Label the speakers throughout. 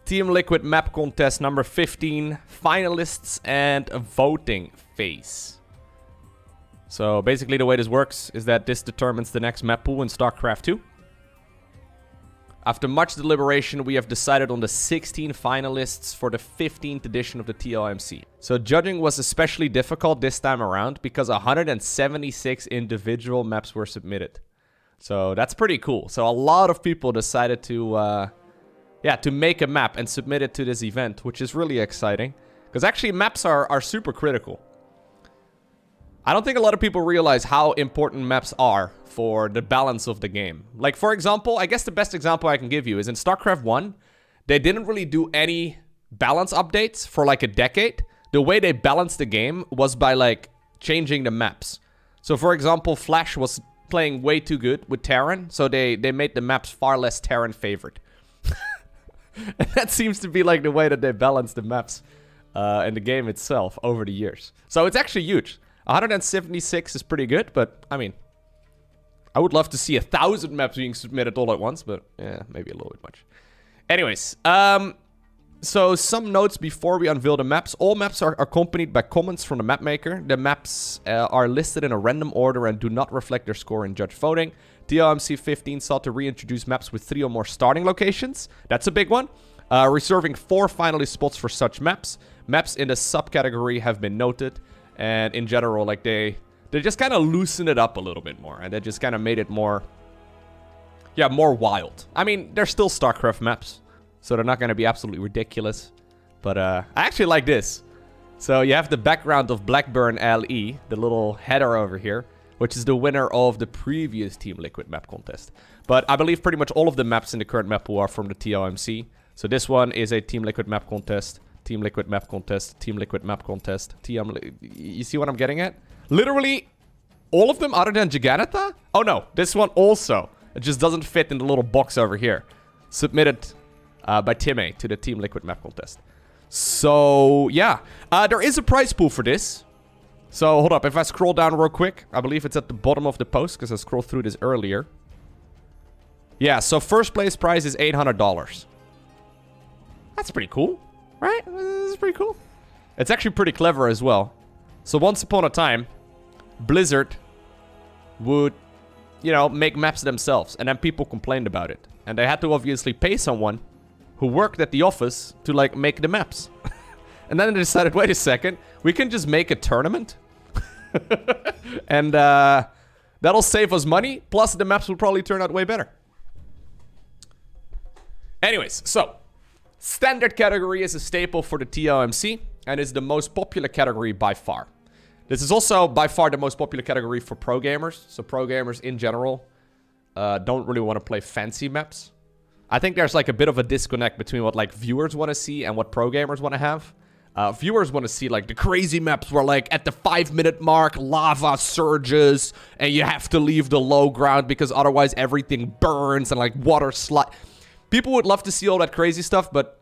Speaker 1: TeamLiquid Map Contest number 15, finalists and a voting phase. So basically the way this works is that this determines the next map pool in StarCraft 2. After much deliberation, we have decided on the 16 finalists for the 15th edition of the TLMC. So judging was especially difficult this time around because 176 individual maps were submitted. So that's pretty cool. So a lot of people decided to make a map and submit it to this event, which is really exciting. Because actually maps are super critical. I don't think a lot of people realize how important maps are for the balance of the game. Like, for example, I guess the best example I can give you is in StarCraft 1, they didn't really do any balance updates for like a decade. The way they balanced the game was by like changing the maps. So for example, Flash was playing way too good with Terran, so they made the maps far less Terran favored. And that seems to be like the way that they balance the maps in the game itself over the years. So it's actually huge. 176 is pretty good, but I mean, I would love to see 1,000 maps being submitted all at once, but yeah, maybe a little bit much. Anyways, so some notes before we unveil the maps. All maps are accompanied by comments from the map maker. The maps are listed in a random order and do not reflect their score in judge voting. TLMC 15 sought to reintroduce maps with 3 or more starting locations. That's a big one. Reserving 4 finalist spots for such maps. Maps in the subcategory have been noted. And in general, like they just kind of loosened it up a little bit more. And they just kind of made it more, yeah, more wild. I mean, they're still StarCraft maps, so they're not going to be absolutely ridiculous. But I actually like this. So you have the background of Blackburn LE, the little header over here, which is the winner of the previous TeamLiquid Map Contest. But I believe pretty much all of the maps in the current map pool are from the TLMC. So this one is a TeamLiquid Map Contest. TeamLiquid Map Contest, TeamLiquid Map Contest, You see what I'm getting at? Literally, all of them other than Jacaranda? Oh no, this one also. It just doesn't fit in the little box over here. Submitted by Timmy to the TeamLiquid Map Contest. So, yeah. There is a prize pool for this. So, hold up. If I scroll down real quick, I believe it's at the bottom of the post because I scrolled through this earlier. Yeah, so first place prize is $800. That's pretty cool. Right? This is pretty cool. It's actually pretty clever as well. So once upon a time, Blizzard would, you know, make maps themselves. And then people complained about it. And they had to obviously pay someone who worked at the office to, like, make the maps. And then they decided, wait a second, we can just make a tournament. And that'll save us money. Plus, the maps will probably turn out way better. Anyways, so standard category is a staple for the TLMC and is the most popular category by far. This is also by far the most popular category for pro gamers. So pro gamers in general don't really want to play fancy maps. I think there's like a bit of a disconnect between what like viewers want to see and what pro gamers want to have. Viewers want to see like the crazy maps where like at the 5-minute mark lava surges and you have to leave the low ground because otherwise everything burns and like water slide. People would love to see all that crazy stuff, but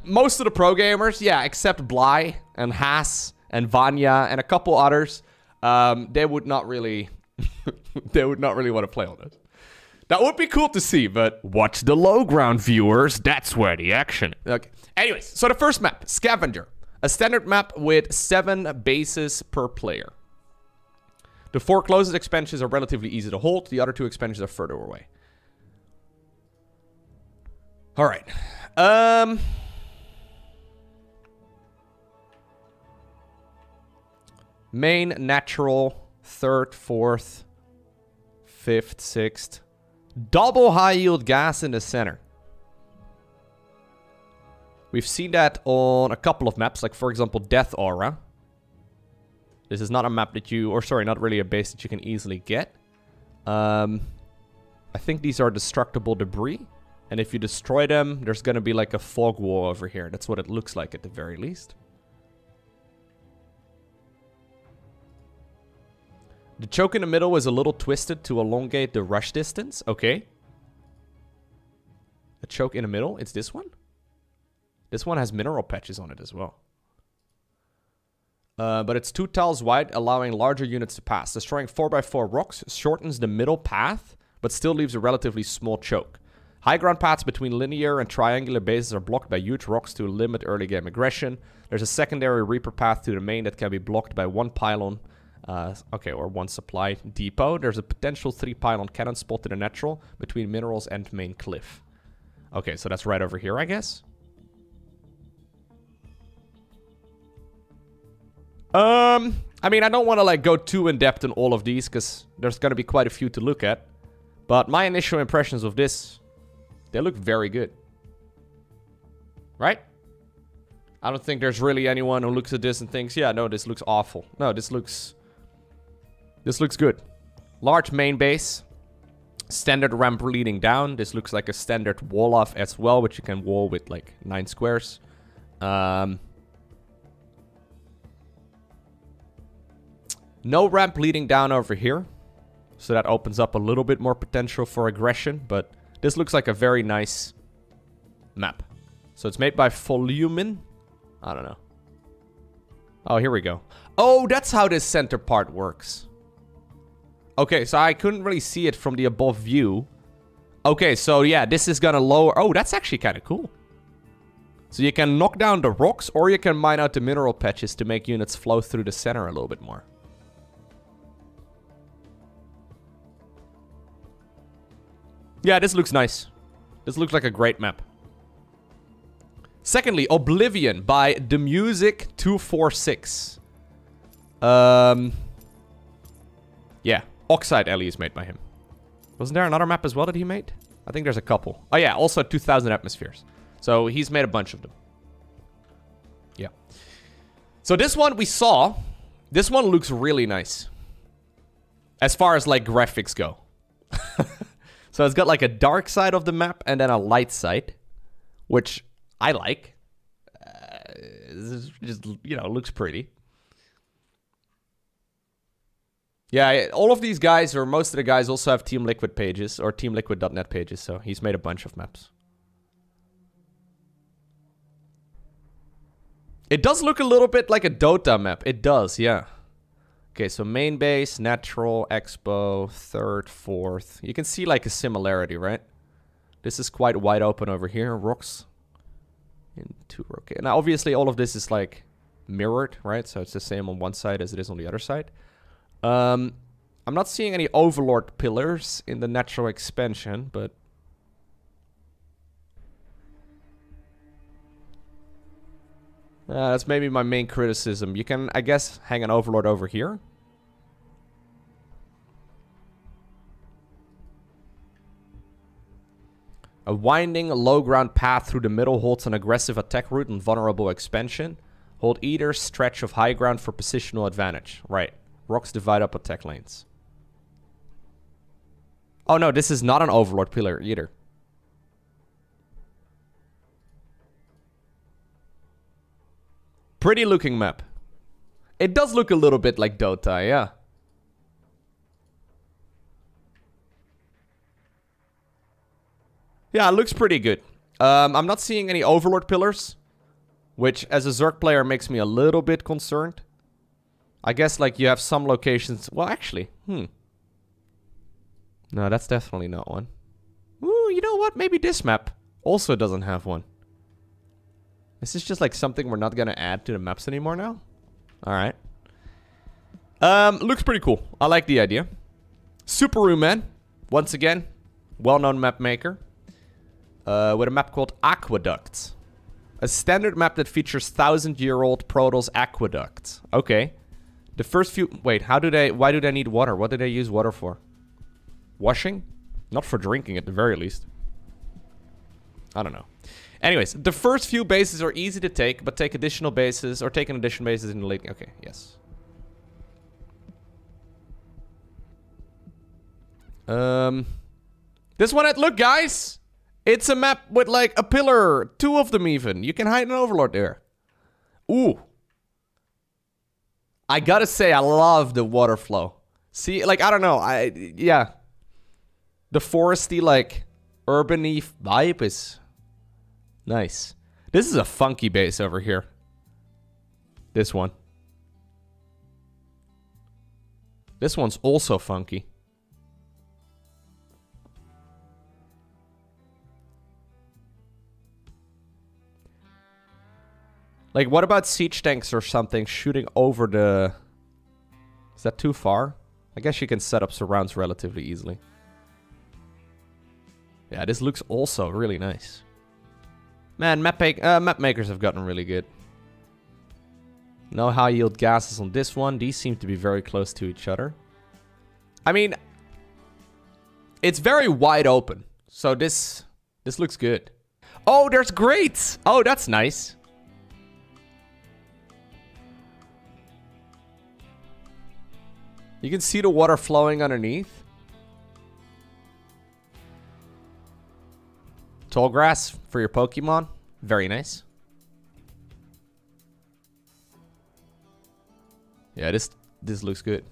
Speaker 1: most of the pro gamers, yeah, except Bly and Haas and Vanya and a couple others, they would not really, want to play on it. That would be cool to see, but watch the low ground, viewers. That's where the action is. Okay. Anyways, so the first map, Scavenger, a standard map with 7 bases per player. The 4 closest expansions are relatively easy to hold. The other 2 expansions are further away. All right. Main, natural, 3rd, 4th, 5th, 6th. Double high yield gas in the center. We've seen that on a couple of maps, like for example, Death Aura. This is not a map that you, or sorry, not really a base that you can easily get. I think these are destructible debris. And if you destroy them, there's going to be like a fog wall over here. That's what it looks like at the very least. The choke in the middle is a little twisted to elongate the rush distance. Okay. A choke in the middle. It's this one. This one has mineral patches on it as well. But it's 2 tiles wide, allowing larger units to pass. Destroying 4x4 rocks shortens the middle path, but still leaves a relatively small choke. High ground paths between linear and triangular bases are blocked by huge rocks to limit early game aggression. There's a secondary Reaper path to the main that can be blocked by one pylon, or one supply depot. There's a potential 3 pylon cannon spot to the natural between minerals and main cliff. Okay, so that's right over here, I guess. I mean, I don't want to like go too in depth in all of these because there's going to be quite a few to look at. But my initial impressions of this, they look very good. Right? I don't think there's really anyone who looks at this and thinks, yeah, no, this looks awful. No, this looks good. Large main base. Standard ramp leading down. This looks like a standard wall off as well, which you can wall with like 9 squares. No ramp leading down over here. So that opens up a little bit more potential for aggression. But this looks like a very nice map. So it's made by Volumen. I don't know. Oh, here we go. Oh, that's how this center part works. Okay, so I couldn't really see it from the above view. Okay, so yeah, this is gonna lower... Oh, that's actually kind of cool. So you can knock down the rocks or you can mine out the mineral patches to make units flow through the center a little bit more. Yeah, this looks nice. This looks like a great map. Secondly, Oblivion by TheMusic246. Yeah, Oxide Alley is made by him. Wasn't there another map as well that he made? I think there's a couple. Oh yeah, also 2000 Atmospheres. So he's made a bunch of them. Yeah. So this one we saw. This one looks really nice. As far as like graphics go. So it's got like a dark side of the map and then a light side, which I like. Just, you know, looks pretty. Yeah, all of these guys, or most of the guys, also have TeamLiquid pages, or TeamLiquid.net pages, so he's made a bunch of maps. It does look a little bit like a Dota map. It does, yeah. Okay, so main base, natural, expo, third, fourth. You can see like a similarity, right? This is quite wide open over here. Rocks. Okay. Now, obviously, all of this is like mirrored, right? So it's the same on one side as it is on the other side. I'm not seeing any Overlord pillars in the natural expansion, but... that's maybe my main criticism. You can, I guess, hang an Overlord over here. A winding, low-ground path through the middle holds an aggressive attack route and vulnerable expansion. Hold either stretch of high ground for positional advantage. Right. Rocks divide up attack lanes. Oh no, this is not an Overlord pillar either. Pretty looking map. It does look a little bit like Dota, yeah. Yeah, it looks pretty good. I'm not seeing any Overlord pillars, which as a Zerg player makes me a little bit concerned. I guess like you have some locations... Well, actually, No, that's definitely not one. Ooh, you know what? Maybe this map also doesn't have one. This is just like something we're not gonna add to the maps anymore now. Alright. Looks pretty cool. I like the idea. Superu Man. Once again, well-known map maker. With a map called Aqueducts. A standard map that features 1000-year-old Protoss aqueducts. Okay. The first few... Wait, why do they need water? What do they use water for? Washing? Not for drinking at the very least. I don't know. Anyways, the first few bases are easy to take, but take additional bases, or take an additional bases in the late... Okay, yes. This one, look guys! It's a map with like a pillar, 2 of them even. You can hide an Overlord there. Ooh. I gotta say, I love the water flow. See, like, I don't know, yeah. The foresty, like, urban-y vibe is nice. This is a funky base over here. This one. This one's also funky. Like, what about siege tanks or something shooting over the... Is that too far? I guess you can set up surrounds relatively easily. Yeah, this looks also really nice. Man, map makers have gotten really good. No high yield gases on this one. These seem to be very close to each other. I mean, it's very wide open. So this looks good. Oh, there's grates. Oh, that's nice. You can see the water flowing underneath. Tall grass for your Pokemon. Very nice. Yeah, this looks good.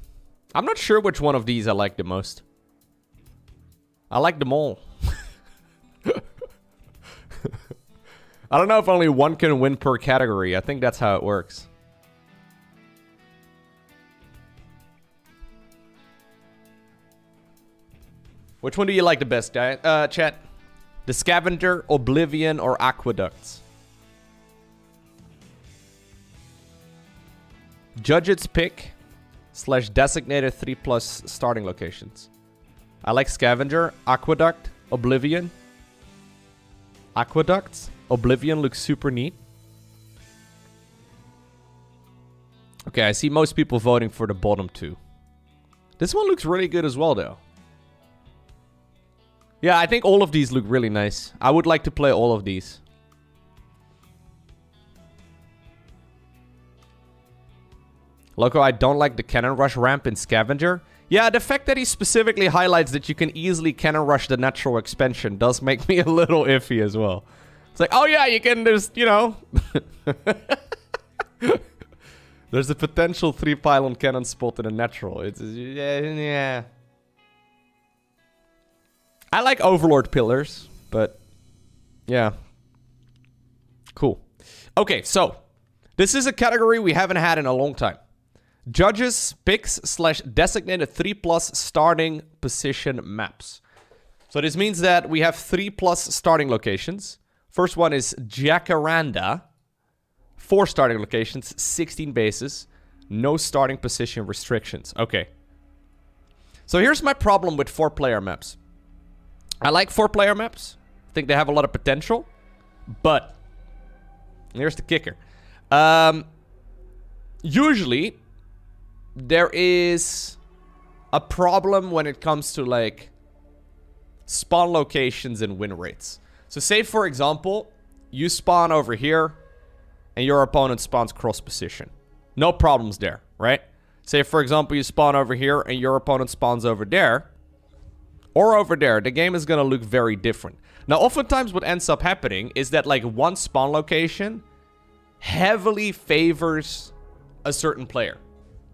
Speaker 1: I'm not sure which one of these I like the most. I like them all. I don't know if only one can win per category. I think that's how it works. Which one do you like the best, guy? Chat? The Scavenger, Oblivion, or Aqueducts? Judge its pick / designated 3+ starting locations. I like Scavenger, Aqueduct, Oblivion. Aqueducts. Oblivion looks super neat. Okay, I see most people voting for the bottom two. This one looks really good as well, though. Yeah, I think all of these look really nice. I would like to play all of these. Loco, I don't like the cannon rush ramp in Scavenger. Yeah, the fact that he specifically highlights that you can easily cannon rush the natural expansion does make me a little iffy as well. It's like, oh yeah, you can just, you know. There's a potential 3-pylon cannon spot in a natural. It's, yeah. I like Overlord pillars, but yeah. Cool. Okay, so this is a category we haven't had in a long time. Judges, picks / designated 3+ starting position maps. So this means that we have 3+ starting locations. First one is Jacaranda. 4 starting locations, 16 bases, no starting position restrictions. Okay. So here's my problem with 4-player maps. I like 4-player maps. I think they have a lot of potential. But here's the kicker. Usually, there is a problem when it comes to, like, spawn locations and win rates. So say, for example, you spawn over here, and your opponent spawns cross position. No problems there, right? Say, for example, you spawn over here, and your opponent spawns over there. Or over there, the game is going to look very different. Now, oftentimes what ends up happening is that, like, one spawn location heavily favors a certain player,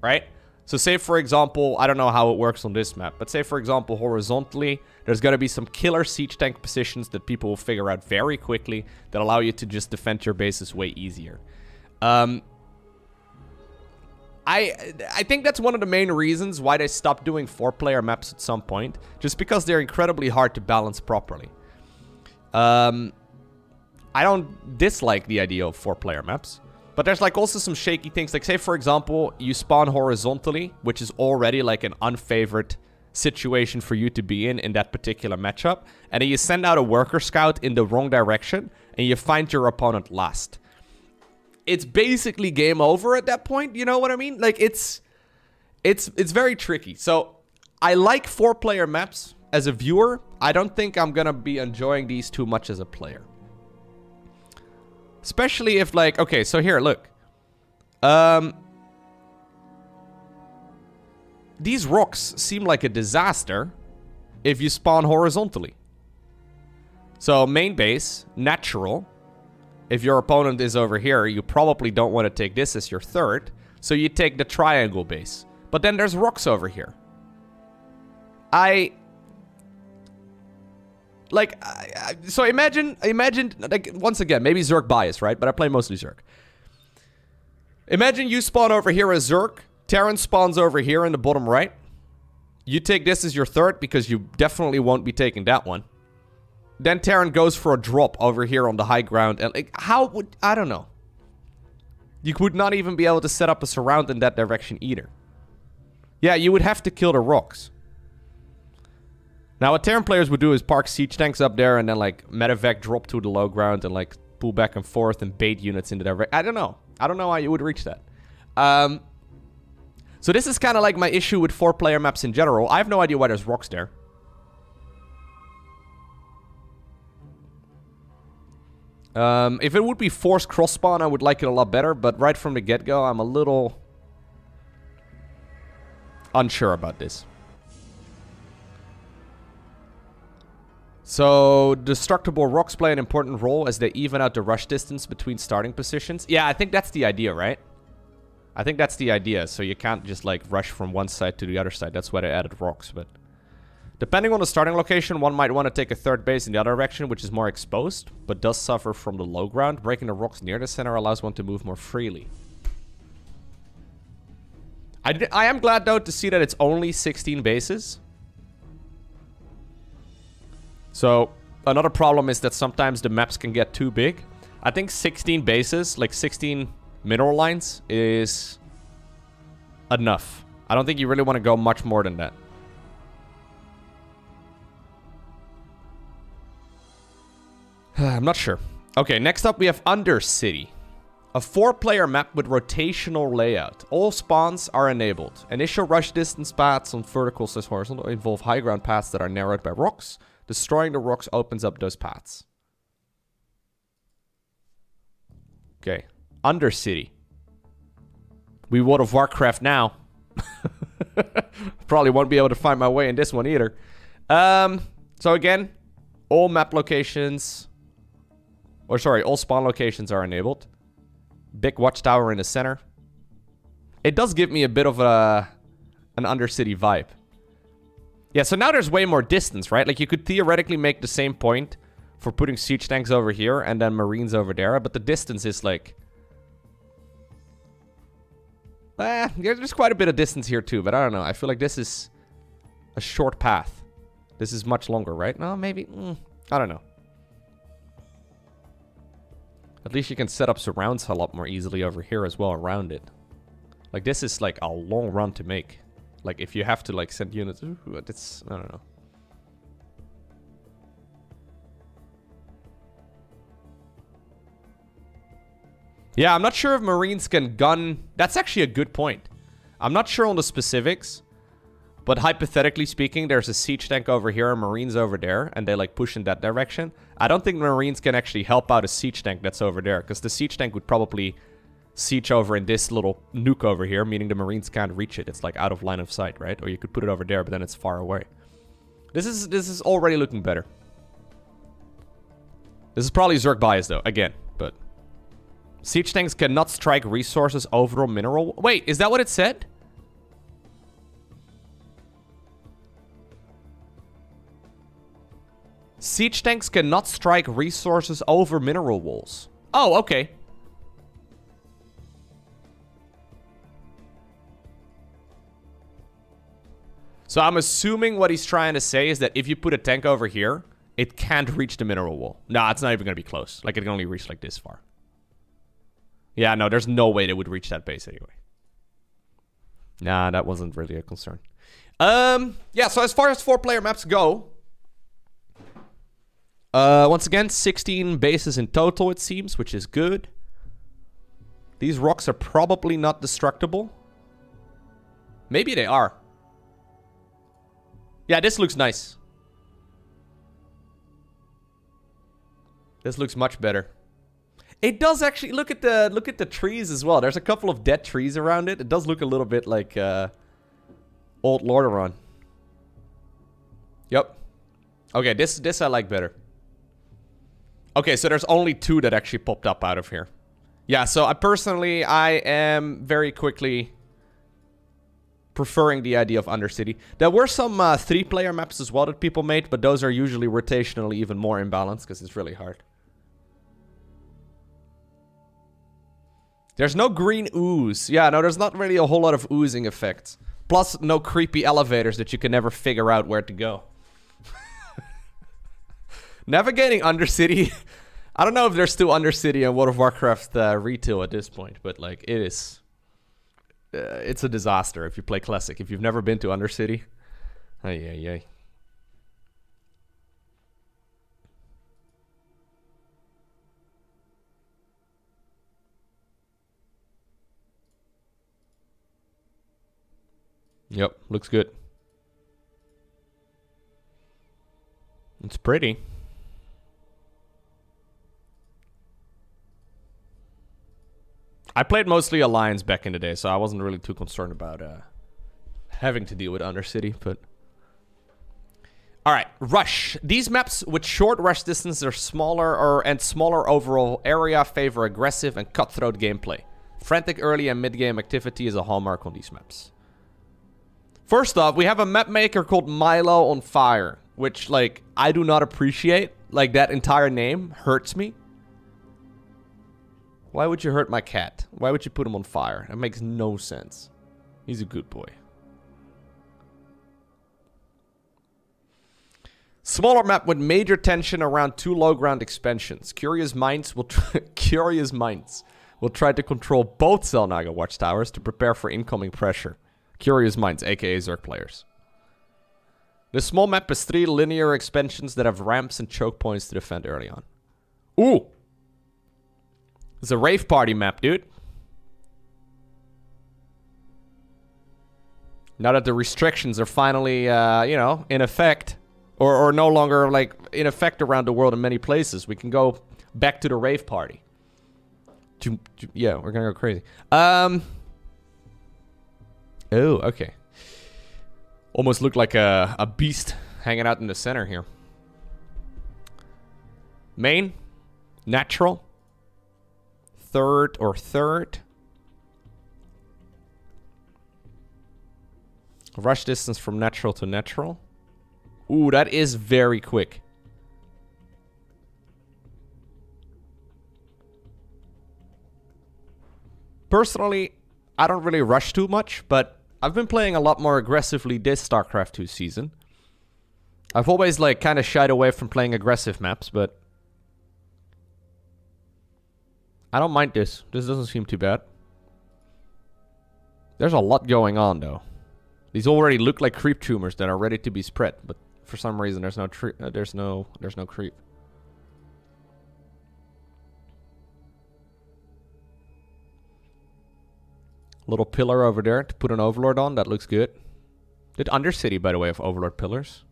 Speaker 1: right? So say, for example, I don't know how it works on this map, but say, for example, horizontally, there's going to be some killer siege tank positions that people will figure out very quickly that allow you to just defend your bases way easier. I think that's one of the main reasons why they stopped doing 4-player maps at some point, just because they're incredibly hard to balance properly. I don't dislike the idea of 4-player maps, but there's like also some shaky things. Like say, for example, you spawn horizontally, which is already like an unfavored situation for you to be in that particular matchup, and then you send out a worker scout in the wrong direction, and you find your opponent last. It's basically game over at that point, you know what I mean? Like, it's very tricky. So, I like 4-player maps as a viewer. I don't think I'm gonna be enjoying these too much as a player. Especially if, like, okay, so here, look. These rocks seem like a disaster if you spawn horizontally. So, main base, natural. If your opponent is over here, you probably don't want to take this as your third. So you take the triangle base. But then there's rocks over here. So imagine, like, once again, maybe Zerg bias, right? But I play mostly Zerg. Imagine you spawn over here as Zerg. Terran spawns over here in the bottom right. You take this as your third because you definitely won't be taking that one. Then Terran goes for a drop over here on the high ground. And like, how would... I don't know. You would not even be able to set up a surround in that direction either. Yeah, you would have to kill the rocks. Now, what Terran players would do is park siege tanks up there and then, like, medevac drop to the low ground and, like, pull back and forth and bait units into that. I don't know. I don't know how you would reach that. So this is kind of like my issue with 4-player maps in general. I have no idea why there's rocks there. If it would be forced cross spawn, I would like it a lot better. But right from the get-go, I'm a little unsure about this. So, destructible rocks play an important role as they even out the rush distance between starting positions. Yeah, I think that's the idea, right? I think that's the idea. So you can't just, like, rush from one side to the other side. That's why they added rocks. But depending on the starting location, one might want to take a third base in the other direction, which is more exposed, but does suffer from the low ground. Breaking the rocks near the center allows one to move more freely. I am glad, though, to see that it's only 16 bases. So, another problem is that sometimes the maps can get too big. I think 16 bases, like 16 mineral lines, is enough. I don't think you really want to go much more than that. I'm not sure. Okay, next up we have Undercity. A 4-player map with rotational layout. All spawns are enabled. Initial rush distance paths on vertical/horizontal involve high ground paths that are narrowed by rocks. Destroying the rocks opens up those paths. Okay. Undercity. We World of Warcraft now. Probably won't be able to find my way in this one either. So again, all map locations... Or sorry, all spawn locations are enabled. Big watchtower in the center. It does give me a bit of an Undercity vibe. Yeah, so now there's way more distance, right? Like, you could theoretically make the same point for putting siege tanks over here and then marines over there, but the distance is like... there's quite a bit of distance here too, but I don't know. I feel like this is a short path. This is much longer, right? No, maybe... I don't know. At least you can set up surrounds a lot more easily over here as well around it. Like, this is like a long run to make. Like, if you have to, like, send units... It's... I don't know. Yeah, I'm not sure if Marines can gun... That's actually a good point. I'm not sure on the specifics. But hypothetically speaking, there's a siege tank over here and Marines over there. And they, like, push in that direction. I don't think Marines can actually help out a siege tank that's over there. Because the siege tank would probably... siege over in this little nuke over here, meaning the Marines can't reach it. It's like out of line of sight, right? Or you could put it over there, but then it's far away. This is already looking better. This is probably Zerg bias though, again, but siege tanks cannot strike resources over a mineral. Wait, is that what it said? Siege tanks cannot strike resources over mineral walls. Oh, okay. So I'm assuming what he's trying to say is that if you put a tank over here, it can't reach the mineral wall. Nah, it's not even going to be close. Like, it can only reach like this far. Yeah, no, there's no way they would reach that base anyway. Nah, that wasn't really a concern. Yeah, so as far as 4-player maps go... once again, 16 bases in total, it seems, which is good. These rocks are probably not destructible. Maybe they are. Yeah, this looks nice. This looks much better. It does actually look at the trees as well. There's a couple of dead trees around it. It does look a little bit like old Lordaeron. Yep. Okay, this I like better. Okay, so there's only 2 that actually popped up out of here. Yeah, so I am very quickly preferring the idea of Undercity. There were some 3-player maps as well that people made, but those are usually rotationally even more imbalanced because it's really hard. There's no green ooze. Yeah, no, there's not really a whole lot of oozing effects. Plus, no creepy elevators that you can never figure out where to go. Navigating Undercity, I don't know if there's still Undercity and World of Warcraft retail at this point, but like it is. It's a disaster if you play Classic. If you've never been to Undercity, ay. Yep, looks good. It's pretty. I played mostly Alliance back in the day, so I wasn't really too concerned about having to deal with Undercity, but... Alright, Rush. These maps with short rush distance are smaller and smaller overall area favor aggressive and cutthroat gameplay. Frantic early and mid-game activity is a hallmark on these maps. First off, we have a map maker called Milo On Fire, which, like, I do not appreciate. Like, that entire name hurts me. Why would you hurt my cat? Why would you put him on fire? That makes no sense. He's a good boy. Smaller map with major tension around 2 low ground expansions. Curious minds will try to control both Xel'Naga watchtowers to prepare for incoming pressure. Curious minds, aka Zerg players. The small map has 3 linear expansions that have ramps and choke points to defend early on. Ooh! It's a rave party map, dude. Now that the restrictions are finally, you know, in effect, or no longer, like, in effect around the world in many places, we can go back to the rave party. Yeah, we're gonna go crazy. Oh, okay. Almost looked like a beast hanging out in the center here. Main, natural, third. Rush distance from natural to natural. Ooh, that is very quick. Personally, I don't really rush too much, but I've been playing a lot more aggressively this StarCraft 2 season. I've always, like, kind of shied away from playing aggressive maps, but I don't mind this. This doesn't seem too bad. There's a lot going on, though. These already look like creep tumors that are ready to be spread, but for some reason there's no creep. Little pillar over there to put an Overlord on. That looks good. Did Undercity, by the way, have Overlord pillars?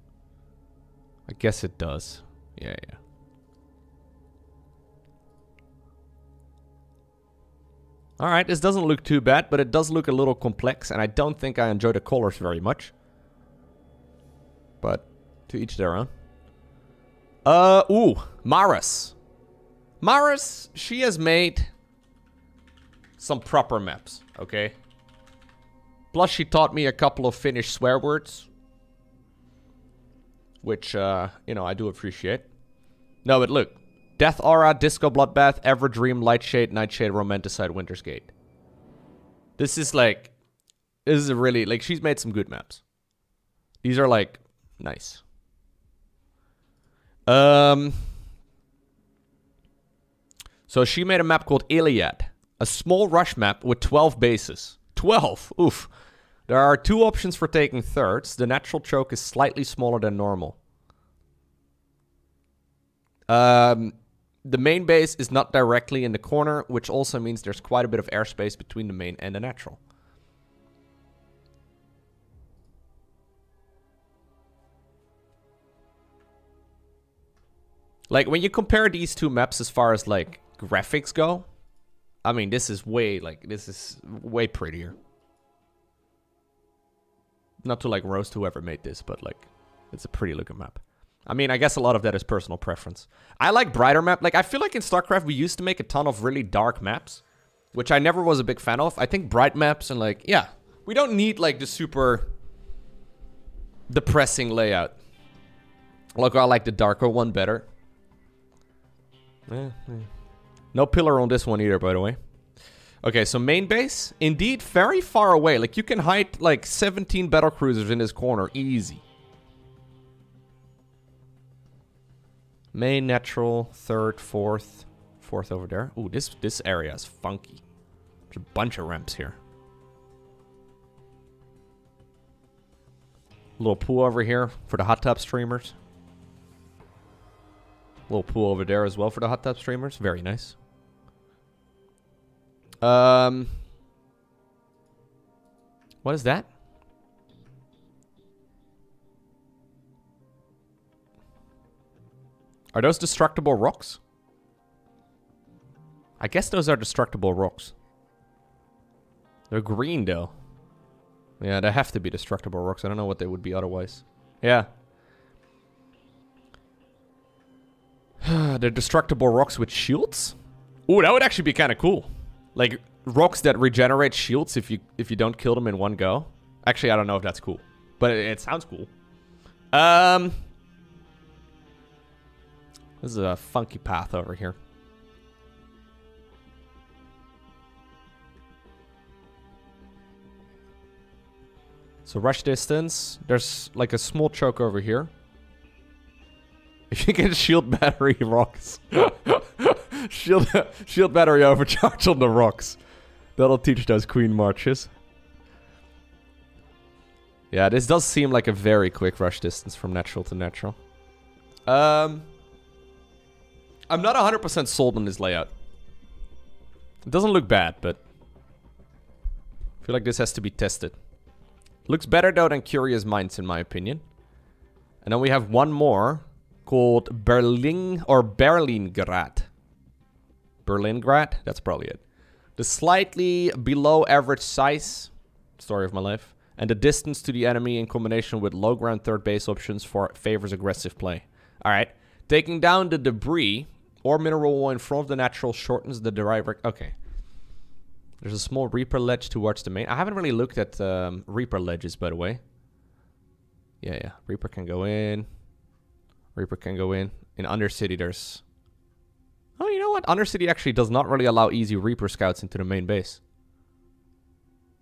Speaker 1: I guess it does. Yeah. Alright, this doesn't look too bad, but it does look a little complex, and I don't think I enjoy the colors very much. But, to each their own. Ooh, Maris. Maris, she has made some proper maps, okay? Plus, she taught me a couple of Finnish swear words. Which, you know, I do appreciate. No, but look. Death Aura, Disco Bloodbath, Everdream, Lightshade, Nightshade, Romanticide, Winter's Gate. This is like... This is a really... Like, she's made some good maps. These are, like, nice. So she made a map called Iliad. A small rush map with 12 bases. 12! Oof. There are 2 options for taking thirds. The natural choke is slightly smaller than normal. The main base is not directly in the corner, which also means there's quite a bit of airspace between the main and the natural. Like, when you compare these 2 maps as far as, like, graphics go, I mean, this is way prettier. Not to, like, roast whoever made this, but, like, it's a pretty looking map. I mean, I guess a lot of that is personal preference. I like brighter map. Like, I feel like in StarCraft, we used to make a ton of really dark maps, which I never was a big fan of. I think bright maps and, like, yeah. We don't need, like, the super depressing layout. Look, I like the darker one better. No pillar on this one either, by the way. Okay, so main base. Indeed, very far away. Like, you can hide, like, 17 battlecruisers in this corner. Easy. Main, natural, third, fourth. Fourth over there. Ooh, this area is funky. There's a bunch of ramps here. Little pool over here for the hot tub streamers. Little pool over there as well for the hot tub streamers. Very nice. What is that? Are those destructible rocks? I guess those are destructible rocks. They're green though. Yeah, they have to be destructible rocks. I don't know what they would be otherwise. Yeah. They're destructible rocks with shields? Ooh, that would actually be kind of cool. Like, rocks that regenerate shields if you don't kill them in one go. Actually, I don't know if that's cool. But it sounds cool. This is a funky path over here. So rush distance. There's like a small choke over here. If you get shield battery rocks. shield battery overcharge on the rocks. That'll teach those queen marches. Yeah, this does seem like a very quick rush distance from natural to natural. I'm not 100% sold on this layout. It doesn't look bad, but I feel like this has to be tested. Looks better though than Curious Minds in my opinion. And then we have one more called Berlingrad. Berlingrad? That's probably it. The slightly below average size, story of my life, and the distance to the enemy in combination with low ground third base options favors aggressive play. Alright. Taking down the debris or mineral wall in front of the natural shortens the derived... Okay. There's a small Reaper ledge towards the main. I haven't really looked at Reaper ledges, by the way. Yeah. Reaper can go in. Reaper can go in. In Undercity, there's... Oh, you know what? Undercity actually does not really allow easy Reaper scouts into the main base.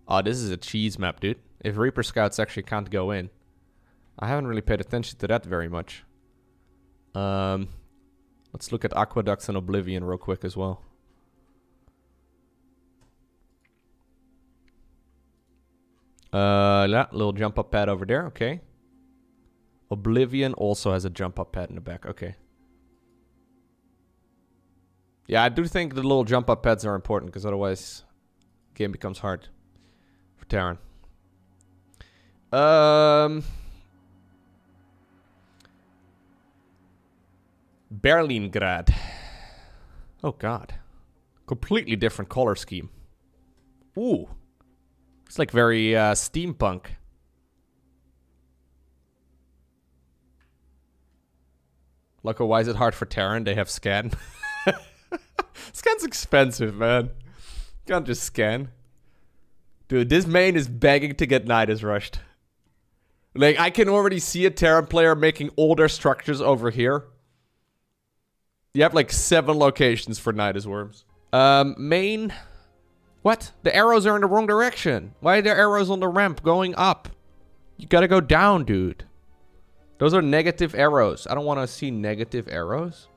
Speaker 1: Oh, this is a cheese map, dude. If Reaper scouts actually can't go in. I haven't really paid attention to that very much. Let's look at Aqueducts and Oblivion real quick as well. Yeah, little jump up pad over there, okay. Oblivion also has a jump up pad in the back, okay. Yeah, I do think the little jump up pads are important because otherwise the game becomes hard for Terran. Berlingrad. Oh god. Completely different color scheme. Ooh. It's like very steampunk. Lowko, why is it hard for Terran? They have scan. Scan's expensive, man. You can't just scan. Dude, this main is begging to get Nidus rushed. Like, I can already see a Terran player making all their structures over here. You have like 7 locations for Nidus worms. Main... What? The arrows are in the wrong direction. Why are there arrows on the ramp going up? You gotta go down, dude. Those are negative arrows. I don't want to see negative arrows.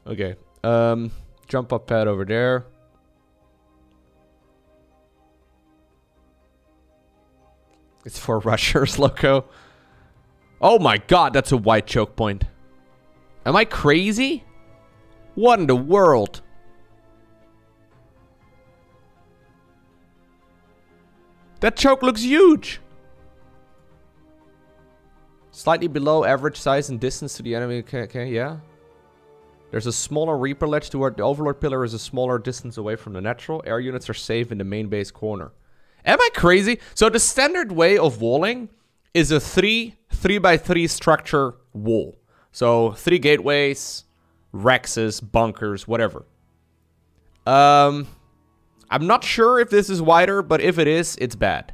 Speaker 1: Okay. Jump up pad over there. It's for rushers, Lowko. Oh my god, that's a white choke point. Am I crazy? What in the world? That choke looks huge. Slightly below average size and distance to the enemy. Okay, yeah. There's a smaller Reaper ledge toward the Overlord pillar is a smaller distance away from the natural. Air units are safe in the main base corner. Am I crazy? So the standard way of walling is a 3x3 structure wall. So 3 gateways, rexes, bunkers, whatever. I'm not sure if this is wider, but if it is, it's bad.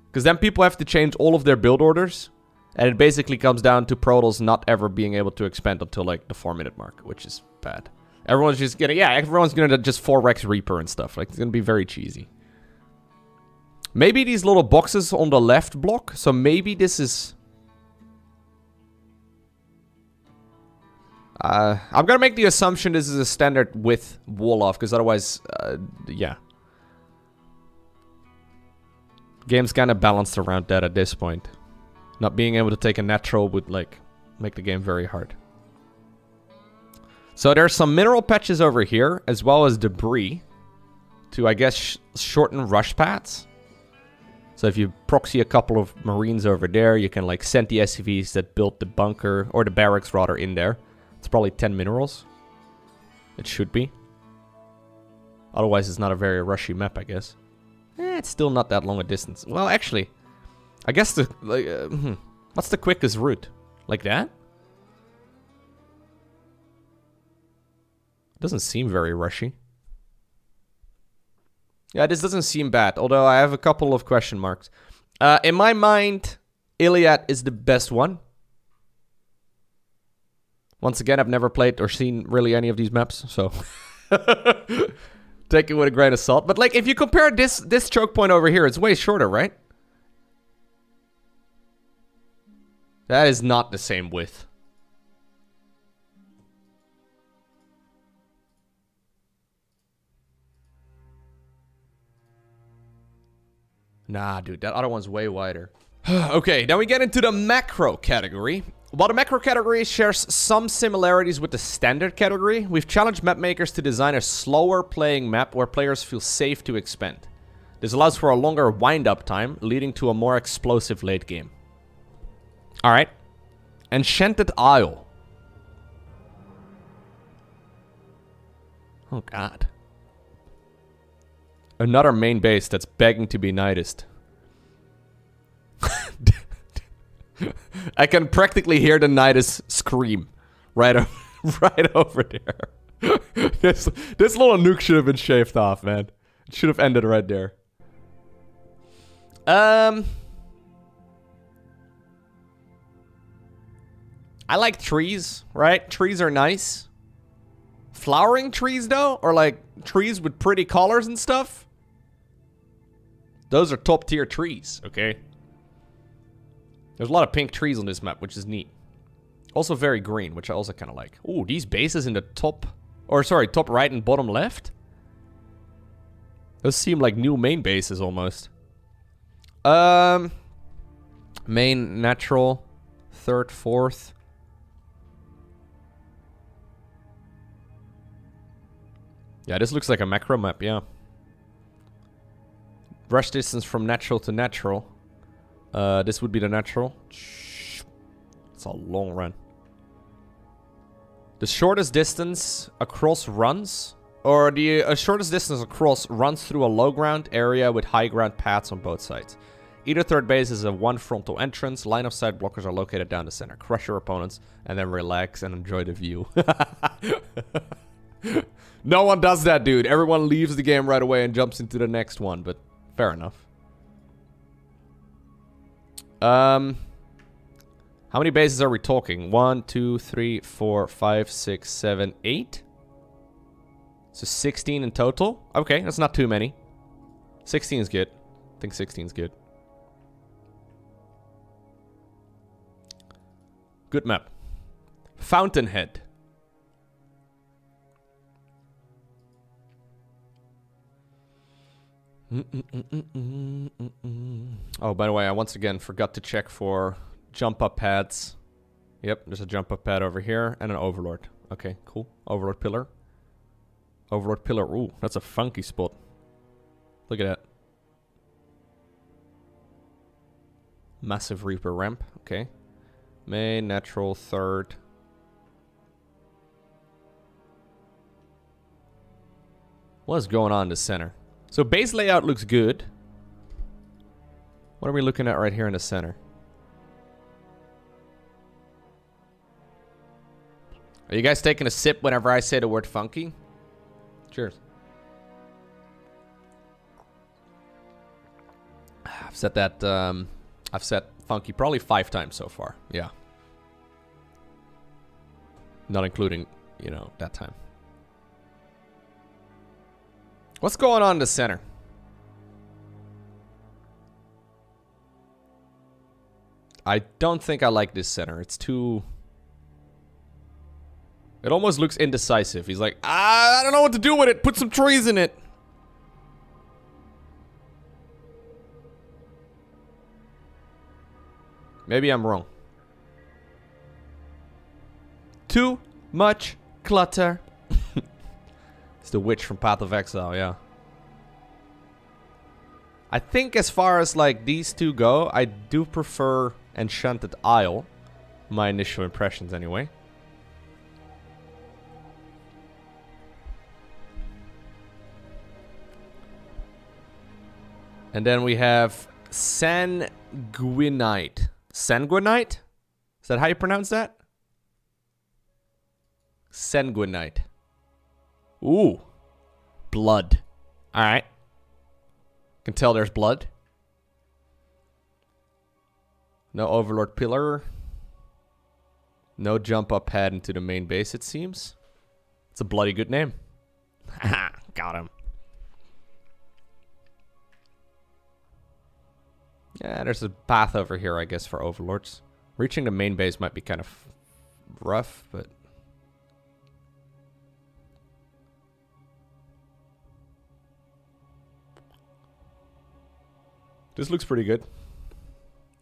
Speaker 1: Because then people have to change all of their build orders. And it basically comes down to Protoss not ever being able to expand until like the 4-minute mark, which is bad. Everyone's just gonna, everyone's gonna just 4-rex Reaper and stuff. Like, it's gonna be very cheesy. Maybe these little boxes on the left block. So maybe this is... I'm gonna make the assumption this is a standard width wall-off, because otherwise, yeah. Game's kind of balanced around that at this point. Not being able to take a natural would, like, make the game very hard. So there's some mineral patches over here, as well as debris to, I guess, shorten rush paths. So if you proxy a couple of marines over there, you can, like, send the SCVs that built the bunker, or the barracks, rather, in there. It's probably 10 minerals. It should be. Otherwise, it's not a very rushy map, I guess. It's still not that long a distance. Well, actually, I guess the... like, what's the quickest route? Like that? Doesn't seem very rushy. Yeah, this doesn't seem bad, although I have a couple of question marks. In my mind, Iliad is the best one. Once again, I've never played or seen really any of these maps, so... take it with a grain of salt. But, like, if you compare this choke point over here, it's way shorter, right? That is not the same width. Nah, dude, that other one's way wider. Okay, now we get into the macro category. While the macro category shares some similarities with the standard category, we've challenged map makers to design a slower playing map where players feel safe to expand. This allows for a longer wind-up time, leading to a more explosive late game. Alright. Enchanted Alley. Oh god. Another main base that's begging to be nightest. I can practically hear the nightest scream right over there. This little nuke should have been shaved off, man. It should have ended right there. I like trees, right? Trees are nice. Flowering trees, though? Or, like, trees with pretty colors and stuff? Those are top-tier trees, okay? There's a lot of pink trees on this map, which is neat. Also very green, which I also kind of like. Ooh, these bases in the top... or, sorry, top right and bottom left? Those seem like new main bases, almost. Main, natural, third, fourth... Yeah, this looks like a macro map, yeah. Rush distance from natural to natural. This would be the natural. It's a long run. The shortest distance across runs, or the shortest distance across runs through a low ground area with high ground paths on both sides. Either third base is a one frontal entrance. Line of sight blockers are located down the center. Crush your opponents and then relax and enjoy the view. No one does that, dude. Everyone leaves the game right away and jumps into the next one, but fair enough. How many bases are we talking? 1, 2, 3, 4, 5, 6, 7, 8? So 16 in total? Okay, that's not too many. 16 is good. I think 16 is good. Good map. Fountainhead. Oh, by the way, I once again forgot to check for jump up pads. Yep, there's a jump up pad over here and an overlord. Okay, cool. Overlord pillar. Overlord pillar. Ooh, that's a funky spot. Look at that. Massive Reaper ramp. Okay. Main, natural, third. What is going on in the center? So base layout looks good. What are we looking at right here in the center? Are you guys taking a sip whenever I say the word funky? Cheers. I've said that, I've said funky probably 5 times so far. Yeah. Not including, you know, that time. What's going on in the center? I don't think I like this center. It's too... It almost looks indecisive. He's like, I don't know what to do with it. Put some trees in it. Maybe I'm wrong. Too much clutter. It's the witch from Path of Exile, yeah. I think as far as like these two go, I do prefer Enchanted Isle. My initial impressions anyway. And then we have Sanguinite. Sanguinite? Is that how you pronounce that? Sanguinite. Ooh. Blood. Alright. Can tell there's blood. No Overlord Pillar. No jump up pad into the main base, it seems. It's a bloody good name. Haha, got him. Yeah, there's a path over here, I guess, for Overlords. Reaching the main base might be kind of rough, but... This looks pretty good.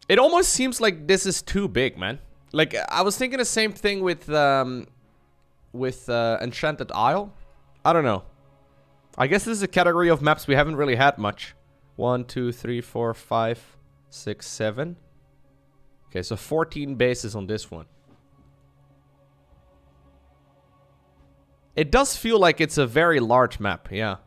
Speaker 1: It almost seems like this is too big, man. Like, I was thinking the same thing with Enchanted Isle. I don't know. I guess this is a category of maps we haven't really had much. 1, 2, 3, 4, 5, 6, 7. Okay, so 14 bases on this one. It does feel like it's a very large map, yeah.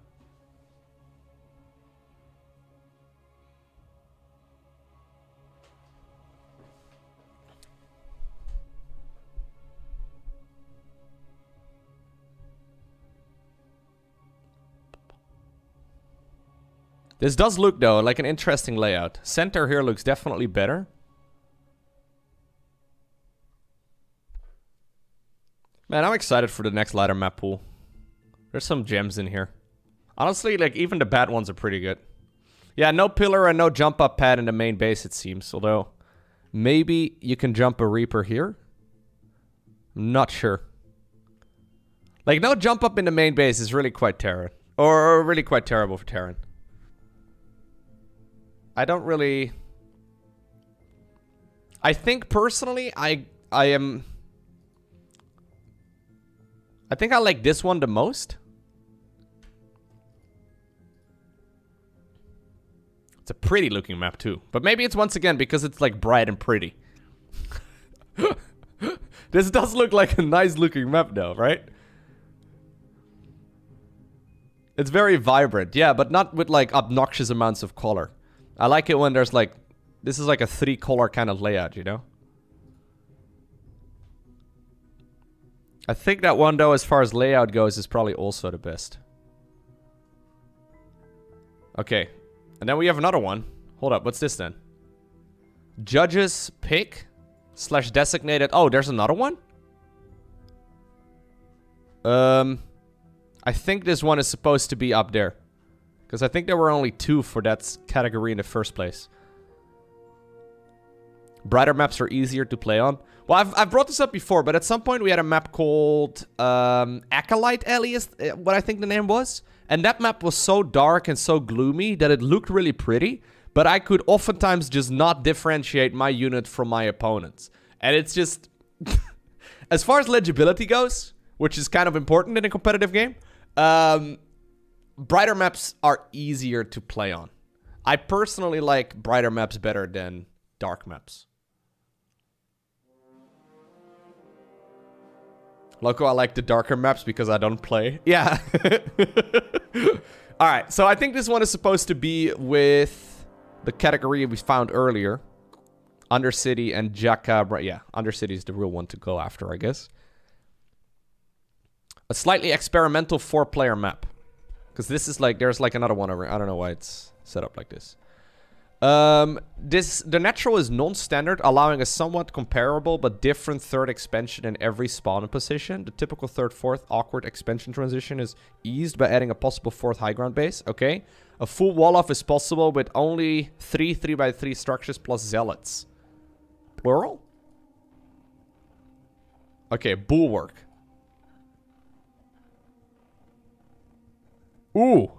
Speaker 1: This does look, though, like an interesting layout. Center here looks definitely better. Man, I'm excited for the next ladder map pool. There's some gems in here. Honestly, like, even the bad ones are pretty good. Yeah, no pillar and no jump up pad in the main base, it seems. Although, maybe you can jump a Reaper here. I'm not sure. Like, no jump up in the main base is really quite Terran. Or really quite terrible for Terran. I don't really... I think personally, I think I like this one the most. It's a pretty looking map too. But maybe it's once again because it's like bright and pretty. This does look like a nice looking map though, right? It's very vibrant, yeah, but not with like obnoxious amounts of color. I like it when there's like, this is like a 3-color kind of layout, you know? I think that one though, as far as layout goes, is probably also the best. Okay, and then we have another one. Hold up, what's this then? Judges pick / designated. Oh, there's another one? I think this one is supposed to be up there. Because I think there were only 2 for that category in the first place. Brighter maps are easier to play on. Well, I've brought this up before, but at some point we had a map called Aqueducts Alley, is what I think the name was. And that map was so dark and so gloomy that it looked really pretty, but I could oftentimes just not differentiate my unit from my opponents. And it's just... as far as legibility goes, which is kind of important in a competitive game, brighter maps are easier to play on. I personally like brighter maps better than dark maps. Loco, I like the darker maps because I don't play. Yeah. Alright, so I think this one is supposed to be with the category we found earlier. Undercity and Jacaranda. Yeah, Undercity is the real one to go after, I guess. A slightly experimental 4-player map. Because this is like, there's like another one over. I don't know why it's set up like this. The natural is non-standard, allowing a somewhat comparable but different third expansion in every spawn position. The typical third, fourth awkward expansion transition is eased by adding a possible fourth high ground base. Okay. A full wall-off is possible with only 3 3x3 structures plus zealots. Plural? Okay, Bulwark. Ooh.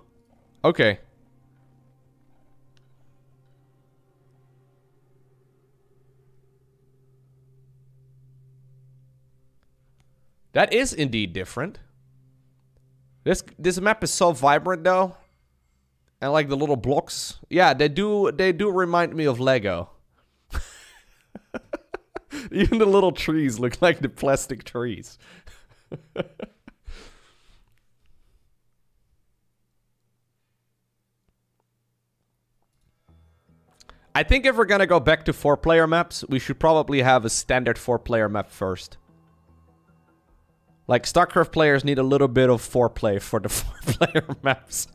Speaker 1: Okay. That is indeed different. This map is so vibrant though. And like the little blocks. Yeah, they do remind me of Lego. Even the little trees look like the plastic trees. I think if we're gonna go back to 4-player maps, we should probably have a standard 4-player map first. Like, StarCraft players need a little bit of foreplay for the 4-player maps.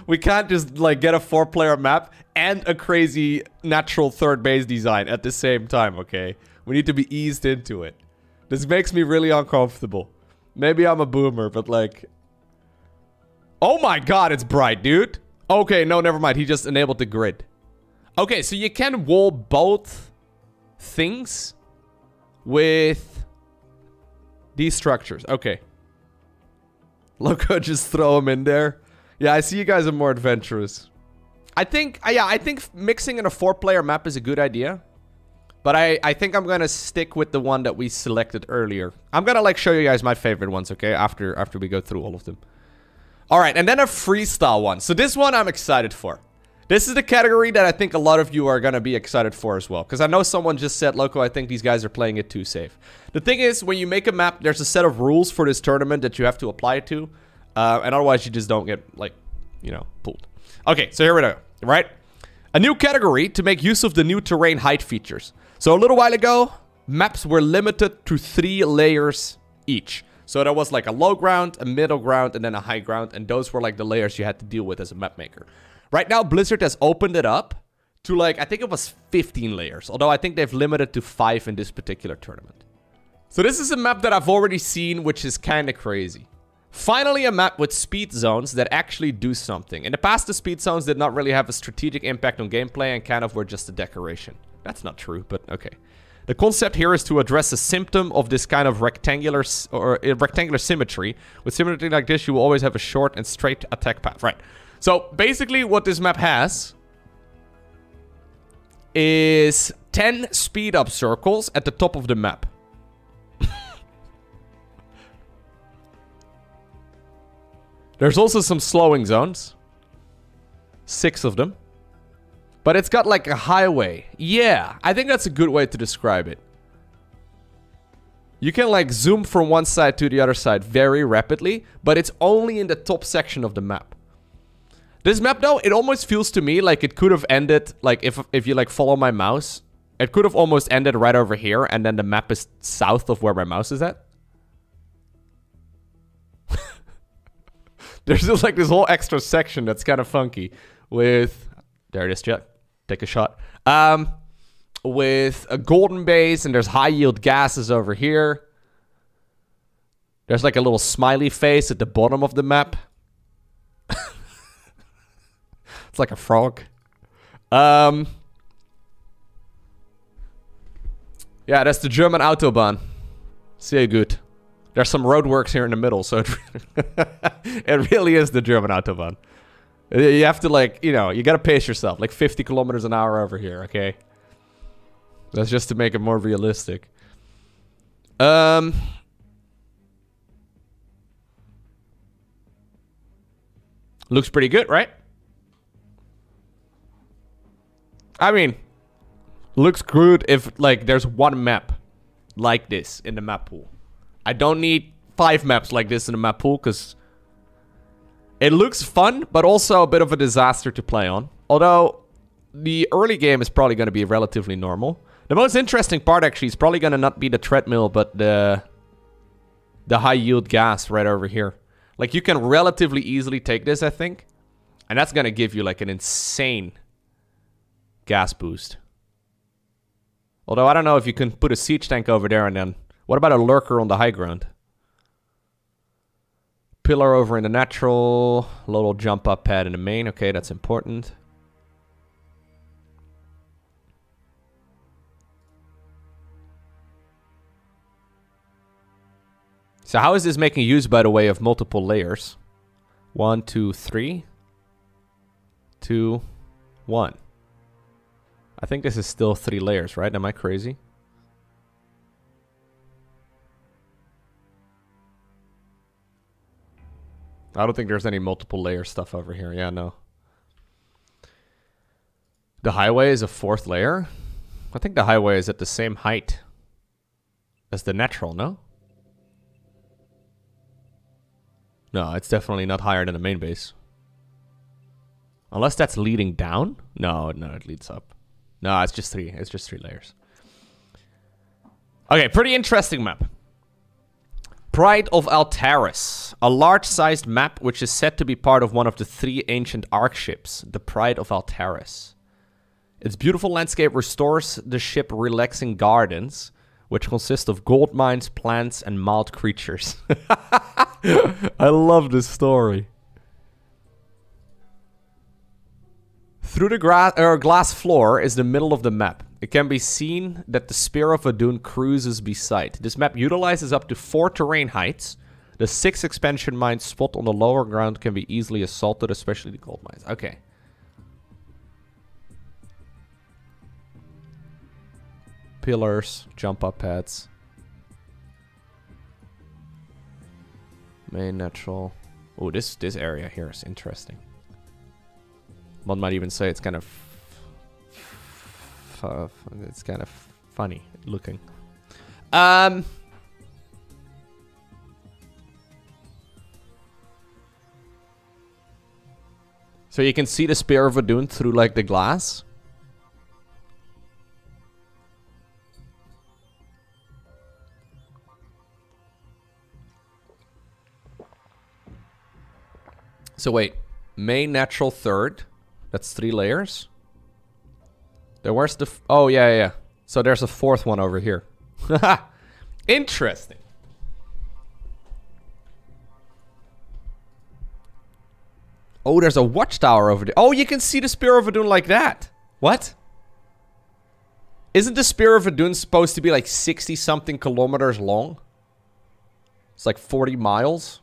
Speaker 1: We can't just, like, get a 4-player map and a crazy natural third base design at the same time, okay? We need to be eased into it. This makes me really uncomfortable. Maybe I'm a boomer, but, like... Oh my god, it's bright, dude! Okay, no, never mind. He just enabled the grid. Okay, so you can wall both things with these structures. Okay. Lowko, just throw them in there. Yeah, I see you guys are more adventurous. I think mixing in a 4-player map is a good idea. But I think I'm gonna stick with the one that we selected earlier. I'm gonna, like, show you guys my favorite ones, okay? After we go through all of them. Alright, and then a freestyle one. So this one I'm excited for. This is the category that I think a lot of you are going to be excited for as well. Because I know someone just said, Lowko, I think these guys are playing it too safe. The thing is, when you make a map, there's a set of rules for this tournament that you have to apply it to. And otherwise, you just don't get, like, you know, pulled. Okay, so here we go, right? A new category to make use of the new terrain height features. So a little while ago, maps were limited to 3 layers each. So there was, like, a low ground, a middle ground, and then a high ground. And those were, like, the layers you had to deal with as a map maker. Right now, Blizzard has opened it up to, like, I think it was 15 layers. Although I think they've limited to 5 in this particular tournament. So this is a map that I've already seen, which is kind of crazy. Finally, a map with speed zones that actually do something. In the past, the speed zones did not really have a strategic impact on gameplay and kind of were just a decoration. That's not true, but okay. The concept here is to address a symptom of this kind of rectangular symmetry. With symmetry like this, you will always have a short and straight attack path. Right. So, basically, what this map has is 10 speed-up circles at the top of the map. There's also some slowing zones. 6 of them. But it's got, like, a highway. Yeah, I think that's a good way to describe it. You can, like, zoom from one side to the other side very rapidly, but it's only in the top section of the map. This map, though, it almost feels to me like it could have ended, like, if you, like, follow my mouse. It could have almost ended right over here, and then the map is south of where my mouse is at. There's just, like, this whole extra section that's kind of funky. With... There it is, Jack. Take a shot. With a golden base, and there's high-yield gases over here. There's, like, a little smiley face at the bottom of the map. It's like a frog. Yeah, that's the German Autobahn. Sehr gut. There's some roadworks here in the middle, so it really is the German Autobahn. You have to, like, you know, you gotta pace yourself. Like 50 kilometers an hour over here, okay? That's just to make it more realistic. Looks pretty good, right? I mean, looks good if, like, there's one map like this in the map pool. I don't need 5 maps like this in the map pool, because it looks fun, but also a bit of a disaster to play on. Although, the early game is probably going to be relatively normal. The most interesting part, actually, is probably going to not be the treadmill, but the high-yield gas right over here. Like, you can relatively easily take this, I think. And that's going to give you, like, an insane gas boost. Although, I don't know if you can put a siege tank over there and then... What about a lurker on the high ground? Pillar over in the natural. Little jump up pad in the main. Okay, that's important. So how is this making use, by the way, of multiple layers? 1, 2, 3. 2, 1. I think this is still 3 layers, right? Am I crazy? I don't think there's any multiple layer stuff over here. Yeah, no. The highway is a 4th layer? I think the highway is at the same height as the natural, no? No, it's definitely not higher than the main base. Unless that's leading down? No, no, it leads up. No, it's just 3. It's just 3 layers. Okay, pretty interesting map. Pride of Altaris. A large-sized map which is said to be part of one of the 3 ancient arc ships. The Pride of Altaris. Its beautiful landscape restores the ship relaxing gardens, which consist of gold mines, plants, and mild creatures. I love this story. Through the glass floor is the middle of the map. It can be seen that the Spear of Adun cruises beside. This map utilizes up to 4 terrain heights. The 6 expansion mines spot on the lower ground can be easily assaulted, especially the gold mines. Okay. Pillars, jump up pads. Main natural. Oh, this area here is interesting. One might even say it's kind of funny looking. So you can see the Spear of Adun through like the glass. So wait, main natural 3rd. That's 3 layers. Then where's the... oh, yeah. So there's a 4th one over here. Interesting. Oh, there's a watchtower over there. Oh, you can see the Spear of Adun like that. What? Isn't the Spear of Adun supposed to be like 60-something kilometers long? It's like 40 miles.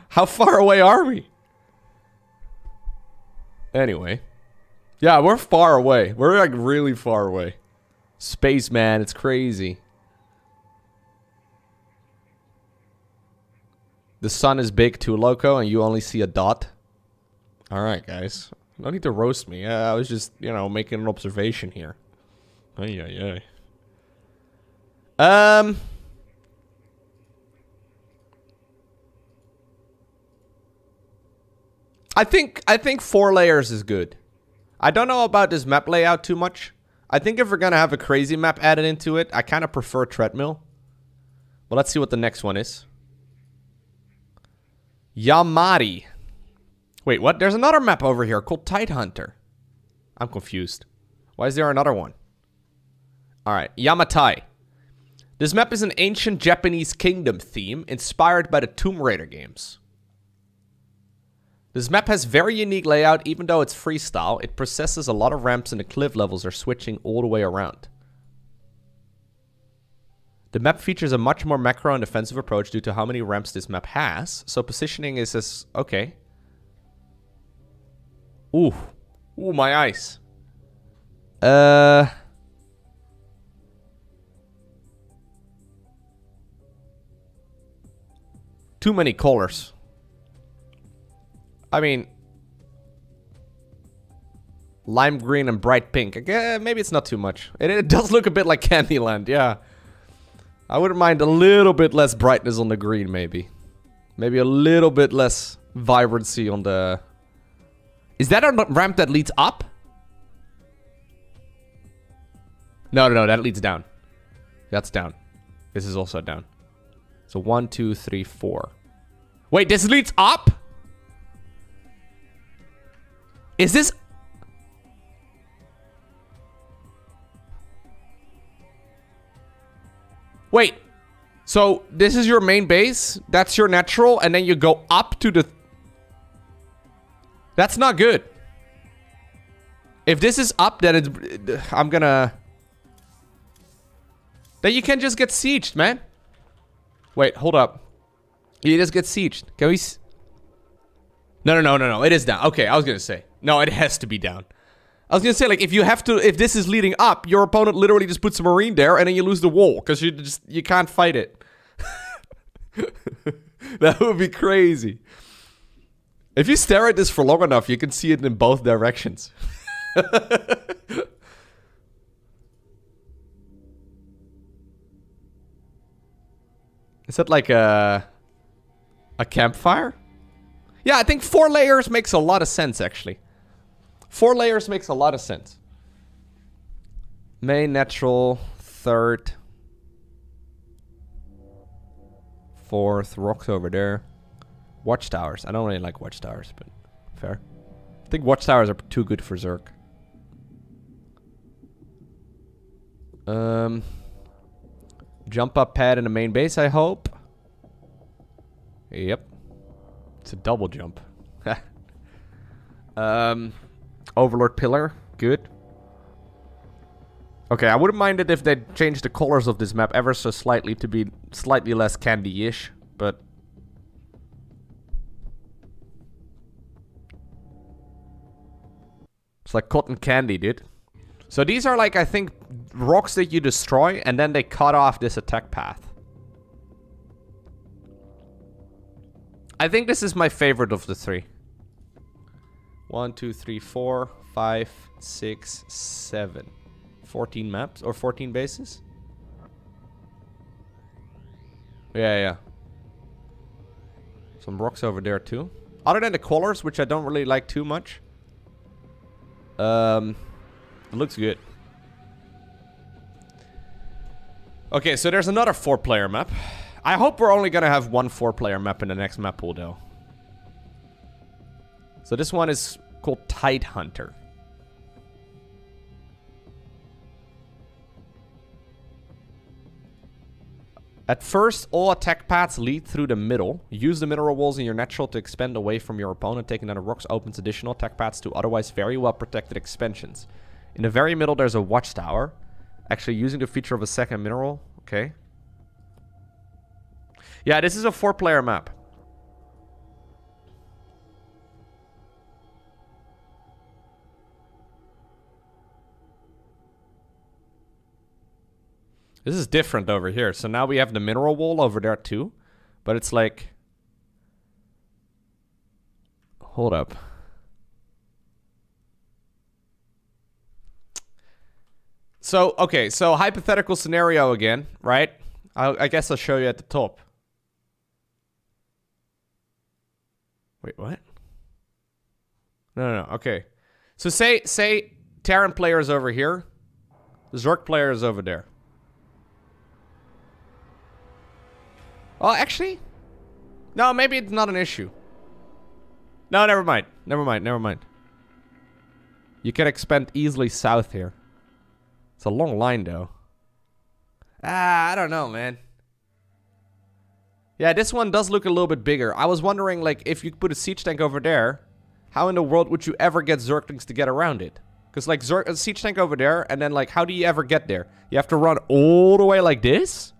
Speaker 1: How far away are we? Anyway. Yeah, we're far away. We're like really far away. Spaceman, it's crazy. The sun is big too, Loco, and you only see a dot. Alright, guys. No need to roast me. I was just, you know, making an observation here. Ay. I think 4 layers is good. I don't know about this map layout too much. I think if we're gonna have a crazy map added into it, I kind of prefer Treadmill. But let's see what the next one is. Yamatai. Wait, what? There's another map over here called Tidehunter. I'm confused. Why is there another one? Alright, Yamatai. This map is an ancient Japanese kingdom theme inspired by the Tomb Raider games. This map has very unique layout, even though it's freestyle. It possesses a lot of ramps and the cliff levels are switching all the way around. The map features a much more macro and defensive approach due to how many ramps this map has. So positioning is as... okay. Ooh. Ooh, my eyes. Too many colors. I mean, lime green and bright pink. Maybe it's not too much. It does look a bit like Candyland, yeah. I wouldn't mind a little bit less brightness on the green, maybe. Maybe a little bit less vibrancy on the... Is that a ramp that leads up? No, that leads down. That's down. This is also down. So 1, 2, 3, 4. Wait, this leads up? Is this... Wait. So, this is your main base. That's your natural. And then you go up to the... That's not good. If this is up, then it's... I'm gonna... Then you can just get sieged, man. Wait, hold up. You just get sieged. Can we... No. It is down. Okay, I was gonna say. No, it has to be down. I was gonna say, like, if you have to, if this is leading up, your opponent literally just puts a marine there and then you lose the wall because you can't fight it. That would be crazy. If you stare at this for long enough, you can see it in both directions. Is that like a campfire? Yeah, I think 4 layers makes a lot of sense, actually. 4 layers makes a lot of sense. Main, natural, 3rd, 4th, rocks over there. Watchtowers. I don't really like watchtowers, but fair. I think watchtowers are too good for Zerg. Jump up pad in the main base, I hope. Yep. It's a double jump. Overlord pillar. Good. Okay, I wouldn't mind it if they changed the colors of this map ever so slightly to be slightly less candy-ish, but... It's like cotton candy, dude. So these are like, I think, rocks that you destroy, and then they cut off this attack path. I think this is my favorite of the 3. 1, 2, 3, 4, 5, 6, 7. 14 maps, or 14 bases? Yeah. Some rocks over there too. Other than the colors, which I don't really like too much. It looks good. Okay, so there's another 4-player map. I hope we're only gonna have 1 4-player map in the next map pool, though. So this one is called Tidehunter. At first, all attack paths lead through the middle. Use the mineral walls in your natural to expand away from your opponent. Taking down the rocks opens additional attack paths to otherwise very well protected expansions. In the very middle, there's a watchtower. Actually, using the feature of a second mineral. Okay. Yeah, this is a 4-player map. This is different over here. So now we have the mineral wall over there too. But it's like... Hold up. So, okay. So, hypothetical scenario again, right? I guess I'll show you at the top. Wait, what? No. Okay. So, say Terran player is over here. The Zerg player is over there. Oh, actually? No, maybe it's not an issue. No, never mind. Never mind. You can expand easily south here. It's a long line, though. I don't know, man. Yeah, this one does look a little bit bigger. I was wondering, like, if you put a siege tank over there, how in the world would you ever get Zerglings to get around it? Because, like, a siege tank over there, and then, like, how do you ever get there? You have to run all the way like this?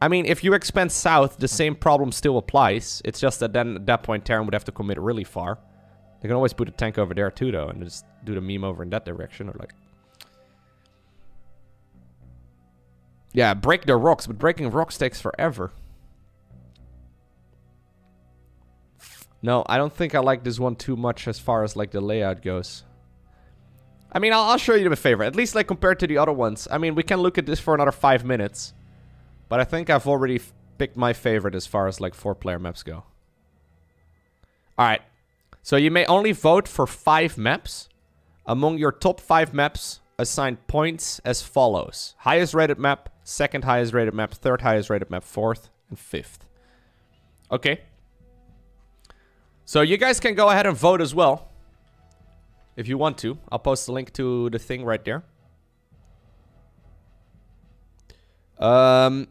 Speaker 1: I mean, if you expand south, the same problem still applies. It's just that then, at that point, Terran would have to commit really far. They can always put a tank over there, too, though, and just do the meme over in that direction, or, like... Yeah, break the rocks, but breaking rocks takes forever. No, I don't think I like this one too much as far as, like, the layout goes. I mean, I'll show you the favorite. At least, like, compared to the other ones. I mean, we can look at this for another 5 minutes. But I think I've already picked my favorite as far as, like, 4-player maps go. Alright. So you may only vote for 5 maps. Among your top 5 maps, assign points as follows. Highest rated map, second highest rated map, third highest rated map, fourth, and fifth. Okay. So you guys can go ahead and vote as well. If you want to. I'll post the link to the thing right there. I'm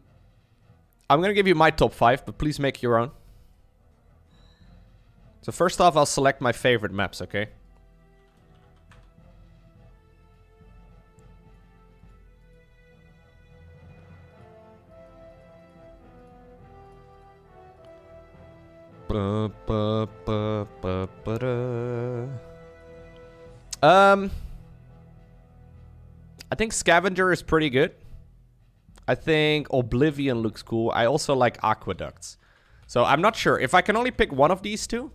Speaker 1: going to give you my top 5, but please make your own. So first off, I'll select my favorite maps, okay? I think Scavenger is pretty good. I think Oblivion looks cool. I also like Aqueducts. So I'm not sure. If I can only pick one of these two,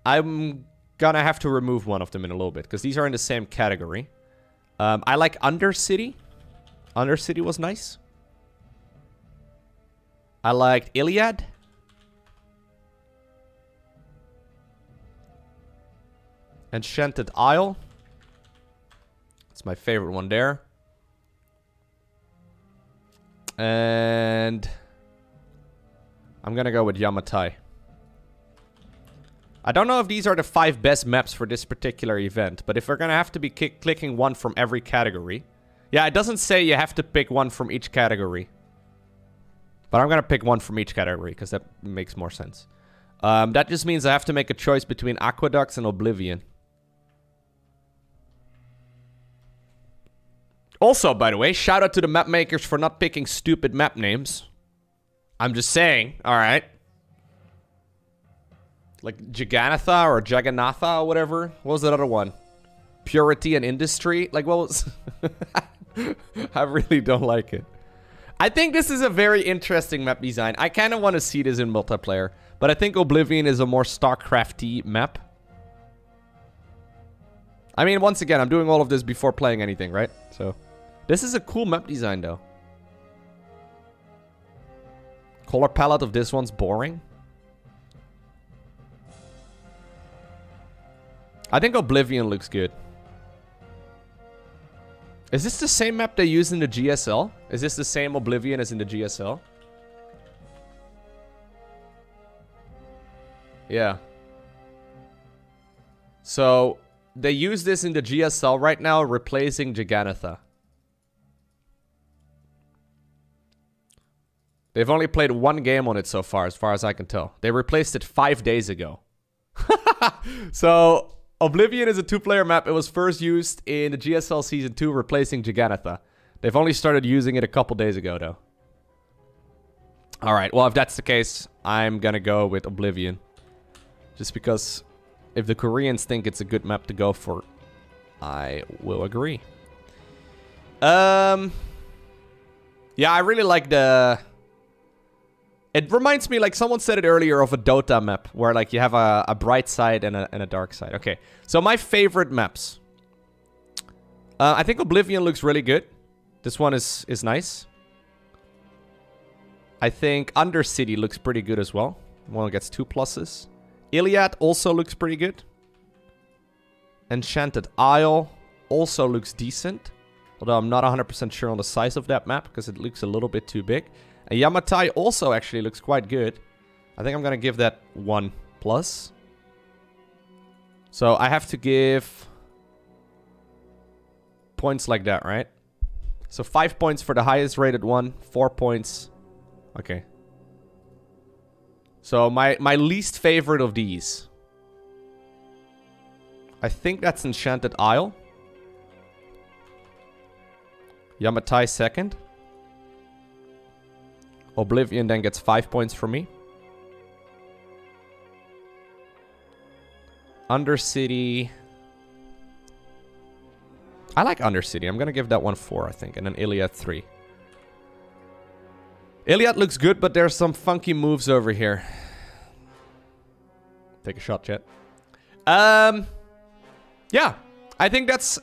Speaker 1: I'm gonna have to remove one of them in a little bit, because these are in the same category. I like Undercity. Undercity was nice. I liked Iliad. Enchanted Alley. It's my favorite one there. And I'm gonna go with Yamatai. I don't know if these are the 5 best maps for this particular event, but if we're gonna have to be clicking one from every category... Yeah, it doesn't say you have to pick one from each category. But I'm gonna pick one from each category, because that makes more sense. That just means I have to make a choice between Aqueducts and Oblivion. Also, by the way, shout out to the map makers for not picking stupid map names. I'm just saying, alright. Like Jaganatha or Jagannatha or whatever. What was that other one? Purity and Industry? Like, what was... I really don't like it. I think this is a very interesting map design. I kind of want to see this in multiplayer. But I think Oblivion is a more StarCraft-y map. I mean, once again, I'm doing all of this before playing anything, right? So, this is a cool map design, though. Color palette of this one's boring. I think Oblivion looks good. Is this the same map they use in the GSL? Is this the same Oblivion as in the GSL? Yeah. So, they use this in the GSL right now, replacing Jaganatha. They've only played one game on it so far as I can tell. They replaced it 5 days ago. So, Oblivion is a 2-player map. It was first used in the GSL Season 2, replacing Jaganatha. They've only started using it a couple days ago, though. Alright, well, if that's the case, I'm gonna go with Oblivion. Just because if the Koreans think it's a good map to go for, I will agree. Yeah, I really like the... It reminds me, like someone said it earlier, of a Dota map, where like you have a bright side and a dark side. Okay, so my favorite maps. I think Oblivion looks really good. This one is nice. I think Undercity looks pretty good as well. One gets 2 pluses. Iliad also looks pretty good. Enchanted Alley also looks decent. Although I'm not 100% sure on the size of that map, because it looks a little bit too big. And Yamatai also actually looks quite good. I think I'm going to give that 1 plus. So I have to give points like that, right? So 5 points for the highest rated one, 4 points. Okay. So my least favorite of these. I think that's Enchanted Alley. Yamatai second. Oblivion then gets 5 points from me. Undercity. I like Undercity. I'm going to give that one 4, I think. And then Iliad 3. Iliad looks good, but there's some funky moves over here. Take a shot, chat. Yeah. I think that's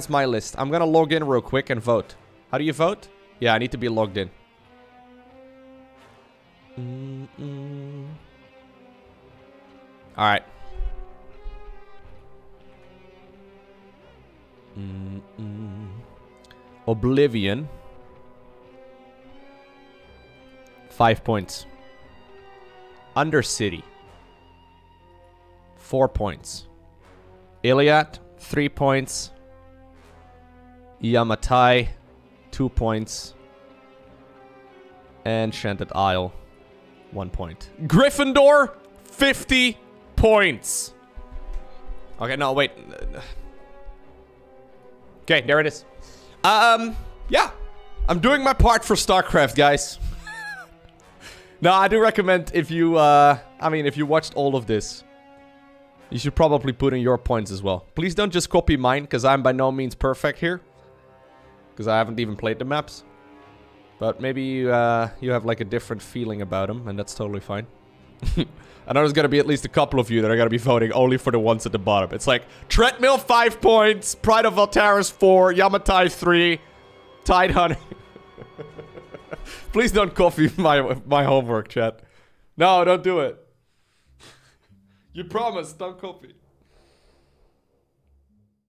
Speaker 1: my list. I'm going to log in real quick and vote. How do you vote? Yeah, I need to be logged in. Alright. Oblivion. 5 points. Undercity. 4 points. Iliad. 3 points. Yamatai. 2 points. Enchanted Alley. 1 point. Gryffindor. 50 points. Okay, no, wait. Okay, there it is. Yeah. I'm doing my part for StarCraft, guys. No, I do recommend if you, I mean, if you watched all of this, you should probably put in your points as well. Please don't just copy mine, because I'm by no means perfect here. Because I haven't even played the maps. But maybe you have like a different feeling about them, and that's totally fine. I know there's gonna be at least a couple of you that are gonna be voting only for the ones at the bottom. It's like, Treadmill 5 points, Pride of Altaris 4, Yamatai 3, Tidehunter. Please don't copy my homework, chat. No, don't do it. You promised, don't copy.